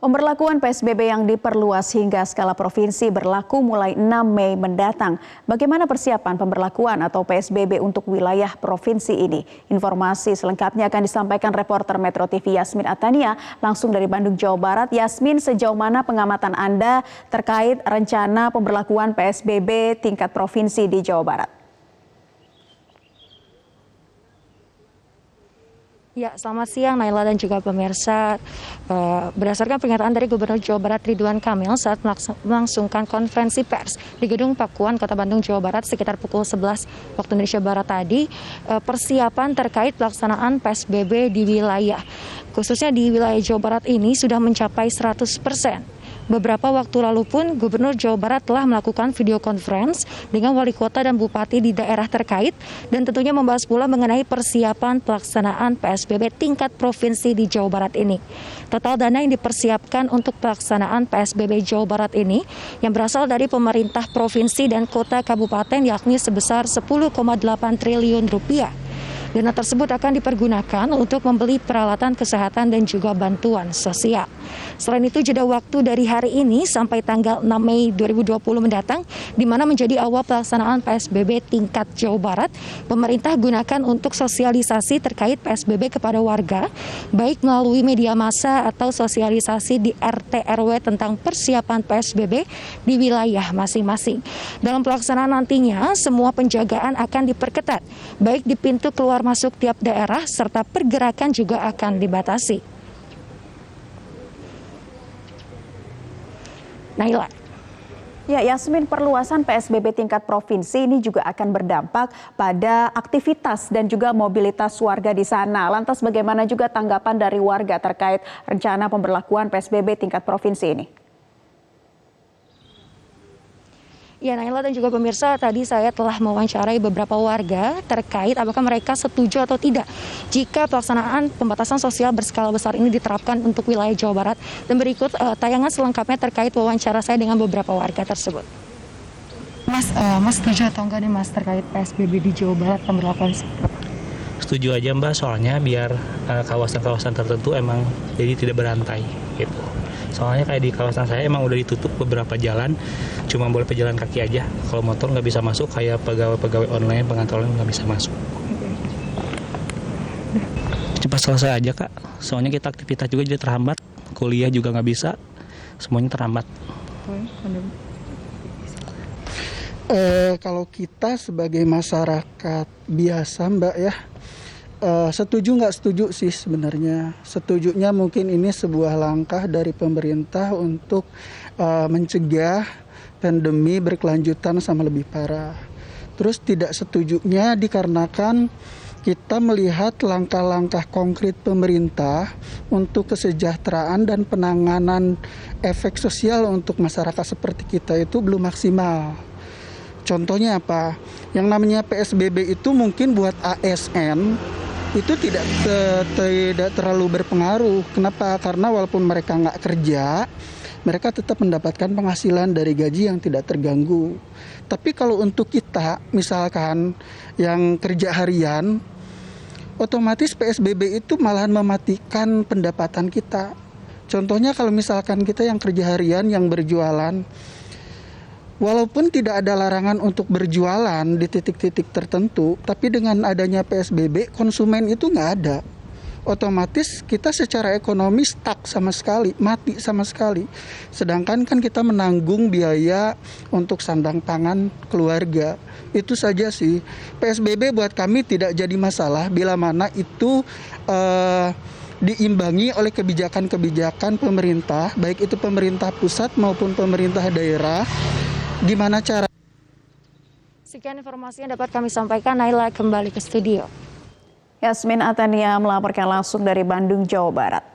Pemberlakuan PSBB yang diperluas hingga skala provinsi berlaku mulai 6 Mei mendatang. Bagaimana persiapan pemberlakuan atau PSBB untuk wilayah provinsi ini? Informasi selengkapnya akan disampaikan reporter Metro TV Yasmin Atania langsung dari Bandung, Jawa Barat. Yasmin, sejauh mana pengamatan Anda terkait rencana pemberlakuan PSBB tingkat provinsi di Jawa Barat? Ya, selamat siang Naila dan juga pemirsa. Berdasarkan pernyataan dari Gubernur Jawa Barat Ridwan Kamil saat melangsungkan konferensi pers di Gedung Pakuan, Kota Bandung, Jawa Barat sekitar pukul 11 waktu Indonesia Barat tadi, persiapan terkait pelaksanaan PSBB di wilayah, khususnya di wilayah Jawa Barat ini sudah mencapai 100%. Beberapa waktu lalu pun Gubernur Jawa Barat telah melakukan video conference dengan wali kota dan bupati di daerah terkait dan tentunya membahas pula mengenai persiapan pelaksanaan PSBB tingkat provinsi di Jawa Barat ini. Total dana yang dipersiapkan untuk pelaksanaan PSBB Jawa Barat ini yang berasal dari pemerintah provinsi dan kota kabupaten yakni sebesar 10,8 triliun rupiah. Dana tersebut akan dipergunakan untuk membeli peralatan kesehatan dan juga bantuan sosial. Selain itu, jeda waktu dari hari ini sampai tanggal 6 Mei 2020 mendatang, di mana menjadi awal pelaksanaan PSBB tingkat Jawa Barat, pemerintah gunakan untuk sosialisasi terkait PSBB kepada warga, baik melalui media massa atau sosialisasi di RT RW tentang persiapan PSBB di wilayah masing-masing. Dalam pelaksanaan nantinya, semua penjagaan akan diperketat, baik di pintu keluar masuk tiap daerah serta pergerakan juga akan dibatasi. Naila. Ya, Yasmin, perluasan PSBB tingkat provinsi ini juga akan berdampak pada aktivitas dan juga mobilitas warga di sana. Lantas bagaimana juga tanggapan dari warga terkait rencana pemberlakuan PSBB tingkat provinsi ini? Ya, Naila dan juga pemirsa, tadi saya telah mewawancarai beberapa warga terkait apakah mereka setuju atau tidak jika pelaksanaan pembatasan sosial berskala besar ini diterapkan untuk wilayah Jawa Barat. Dan berikut tayangan selengkapnya terkait wawancara saya dengan beberapa warga tersebut. Mas setuju atau enggak nih Mas terkait PSBB di Jawa Barat pemberlakuan? Setuju aja Mbak, soalnya biar kawasan-kawasan tertentu emang jadi tidak berantai gitu. Soalnya kayak di kawasan saya emang udah ditutup beberapa jalan, cuma boleh pejalan kaki aja. Kalau motor nggak bisa masuk, kayak pegawai-pegawai online, pengantoran nggak bisa masuk. Cepat selesai aja Kak, soalnya kita aktivitas juga jadi terhambat, kuliah juga nggak bisa, semuanya terhambat. Kalau kita sebagai masyarakat biasa Mbak ya, setuju nggak setuju sih sebenarnya. Setujunya mungkin ini sebuah langkah dari pemerintah untuk mencegah pandemi berkelanjutan sama lebih parah. Terus tidak setujunya dikarenakan kita melihat langkah-langkah konkret pemerintah untuk kesejahteraan dan penanganan efek sosial untuk masyarakat seperti kita itu belum maksimal. Contohnya apa? Yang namanya PSBB itu mungkin buat ASN itu tidak terlalu berpengaruh. Kenapa? Karena walaupun mereka nggak kerja, mereka tetap mendapatkan penghasilan dari gaji yang tidak terganggu. Tapi kalau untuk kita, misalkan yang kerja harian, otomatis PSBB itu malahan mematikan pendapatan kita. Contohnya kalau misalkan kita yang kerja harian, yang berjualan, walaupun tidak ada larangan untuk berjualan di titik-titik tertentu, tapi dengan adanya PSBB, konsumen itu nggak ada. Otomatis kita secara ekonomi stuck sama sekali, mati sama sekali. Sedangkan kan kita menanggung biaya untuk sandang pangan keluarga. Itu saja sih. PSBB buat kami tidak jadi masalah bila mana itu diimbangi oleh kebijakan-kebijakan pemerintah, baik itu pemerintah pusat maupun pemerintah daerah. Gimana cara? Sekian informasi yang dapat kami sampaikan. Naila kembali ke studio. Yasmin Atania melaporkan langsung dari Bandung, Jawa Barat.